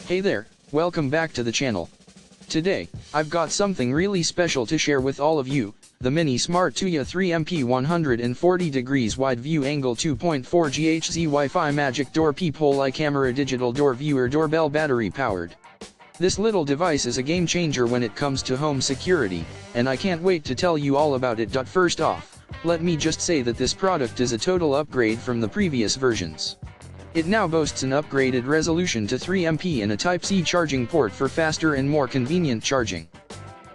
Hey there, welcome back to the channel. Today, I've got something really special to share with all of you, the mini smart Tuya 3MP 140 degrees wide view angle 2.4 GHz Wi-Fi magic door peephole camera digital door viewer doorbell battery powered. This little device is a game changer when it comes to home security, and I can't wait to tell you all about it. First off, let me just say that this product is a total upgrade from the previous versions. It now boasts an upgraded resolution to 3MP and a Type-C charging port for faster and more convenient charging.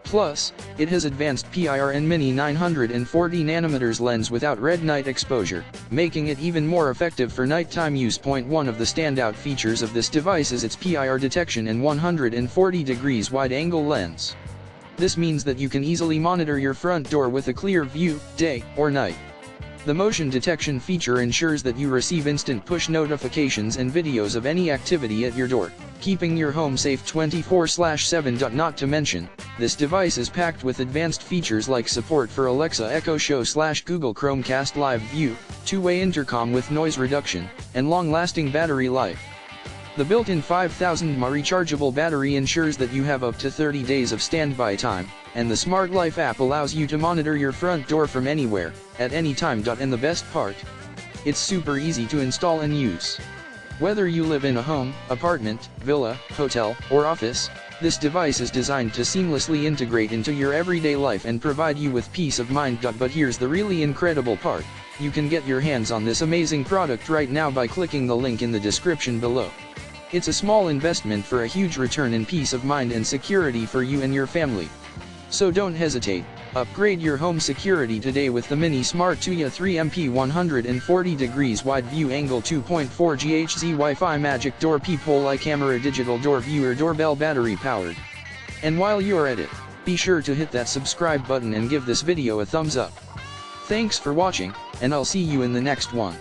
Plus, it has advanced PIR mini 940nm lens without red night exposure, making it even more effective for nighttime use. One of the standout features of this device is its PIR detection and 140 degrees wide angle lens. This means that you can easily monitor your front door with a clear view, day or night. The motion detection feature ensures that you receive instant push notifications and videos of any activity at your door, keeping your home safe 24/7. Not to mention, this device is packed with advanced features like support for Alexa Echo Show / Google Chromecast Live View, two-way intercom with noise reduction, and long-lasting battery life. The built-in 5000 mAh rechargeable battery ensures that you have up to 30 days of standby time, and the Smart Life app allows you to monitor your front door from anywhere, at any time. And the best part? It's super easy to install and use. Whether you live in a home, apartment, villa, hotel, or office, this device is designed to seamlessly integrate into your everyday life and provide you with peace of mind. But here's the really incredible part: you can get your hands on this amazing product right now by clicking the link in the description below. It's a small investment for a huge return in peace of mind and security for you and your family. So don't hesitate, upgrade your home security today with the mini smart Tuya 3MP 140 degrees wide view angle 2.4 GHz Wi-Fi magic door peephole camera digital door viewer doorbell battery powered. And while you're at it, be sure to hit that subscribe button and give this video a thumbs up. Thanks for watching, and I'll see you in the next one.